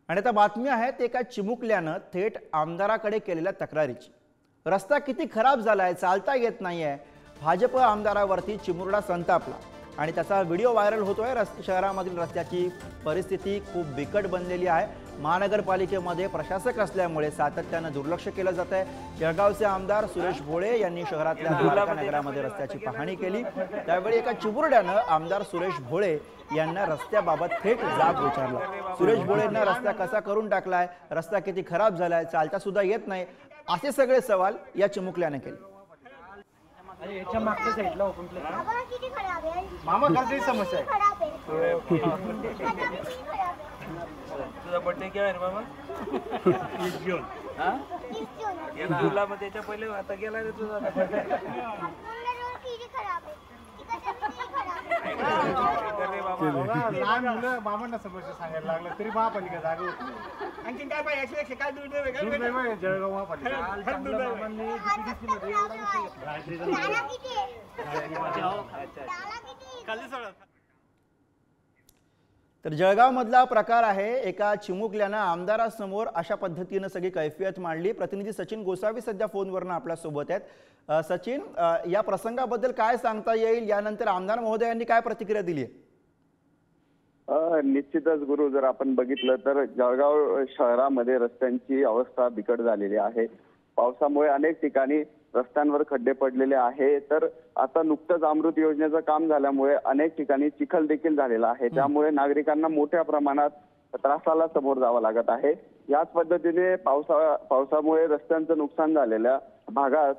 आणि आता बातमी आहे ते एका चिमुकल्यानं थेट आमदाराकडे केलेल्या तक्रारीची। रस्ता किती खराब झालाय, चालता येत नाहीये। भाजप आमदारावरती चिमुरडा संतापला आणि त्याचा व्हिडिओ व्हायरल होतोय। शहरामधील रस्त्याची परिस्थिती खूप बिकट बनलेली आहे। महानगरपालिकेमध्ये प्रशासक असल्यामुळे सातत्याने दुर्लक्ष केलं जात आहे। जळगावचे आमदार सुरेश भोळे यांनी शहरातल्या द्वारका नगरामध्ये रस्त्याची पाहणी केली। त्यावेळी एका चिमुरड्यानं आमदार सुरेश भोळे यांना रस्त्याबाबत थेट जाब विचारला। सुरेश भोळेंना रस्ता कसा करून टाकलाय, रस्ता किती खराब झालाय, चालता सुद्धा येत नाही, असे सगळे सवाल या चिमुकल्याने केले। याच्या मागच्या साईडला ओपन प्लेस आवाज किती खराब आहे मामा घरची समस्या आहे। खराब आहे तुझा बर्थडे केव्हा आहे रे मामा? 30 जून। हां 30 जून गेला तुला मग त्याच्या पहिले आता गेला रे तुझा बर्थडे। मुंबई रोड किती खराब आहे, किती खराब आहे। रे बाबा लहान मुलं मामांना समस्या सांगायला लागलं तरी महापालिका जागा होत नाही। आणखी काय पाहिजे याच्यापेक्षा काय दूर नाही दूर नाही माहिती, जळगाव महापालिका मामांनी DPDC मध्ये डाला किती आहे, डाला किती खाली सोडा। तर जळगाव मधला प्रकार आहे। एका चिमुकल्यानं आमदारासमोर अशा पद्धतीने सगळी कैफियत मांडली। प्रतिनिधी सचिन गोसावी सध्या फोनवरनं आपल्या सोबत आहेत। सचिन, या प्रसंगाबद्दल काय सांगता येईल? यानंतर आमदार महोदयांनी काय प्रतिक्रिया दिली आहे? निश्चितच गुरु, जर आपण बघितलं तर जळगाव शहरामध्ये रस्त्यांची अवस्था बिकट झालेली आहे। पावसामुळे अनेक ठिकाणी रस्त्यांवर खड्डे पडलेले आहे। तर आता नुकतंच अमृत योजनेचं काम झाल्यामुळे अनेक ठिकाणी चिखल देखील झालेला आहे। त्यामुळे नागरिकांना मोठ्या प्रमाणात त्रासाला समोर जावं लागत आहे। याच पद्धतीने पावसामुळे रस्त्यांचं नुकसान झालेल्या भागात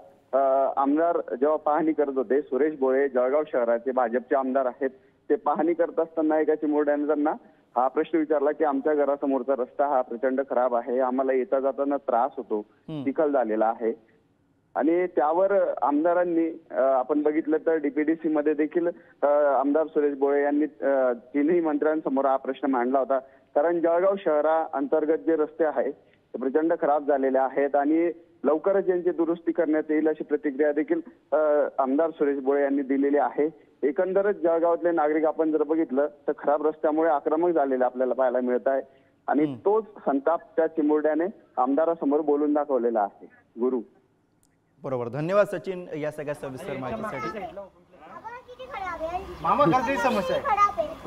आमदार जेव्हा पाहणी करत होते, सुरेश भोळे जळगाव शहराचे भाजपचे आमदार आहेत, ते पाहणी करत असताना एका चिमुरड्याने त्यांना हा प्रश्न विचारला की आमच्या घरासमोरचा रस्ता हा प्रचंड खराब आहे, आम्हाला येता जाताना त्रास होतो, चिखल झालेला आहे। आणि त्यावर आमदारांनी आपण बघितलं तर DPDC मध्ये देखील आमदार सुरेश भोळे यांनी तीनही मंत्र्यांसमोर हा प्रश्न मांडला होता। कारण जळगाव शहरा अंतर्गत जे रस्ते आहेत ते प्रचंड खराब झालेले आहेत आणि लवकरच यांची दुरुस्ती करण्यात येईल अशी प्रतिक्रिया देखील आमदार सुरेश भोळे यांनी दिलेली आहे। एकंदरच जळगावातले नागरिक आपण जर बघितलं तर खराब रस्त्यामुळे आक्रमक झालेले आपल्याला पाहायला मिळत आहे आणि तोच संताप त्या चिमुरड्याने आमदारासमोर बोलून दाखवलेला आहे। गुरु बरोबर, धन्यवाद सचिन या सगळ्या सविस्तर माहितीसाठी। आवाज किती खराब आहे मामा घरची समस्या आहे। खराब आहे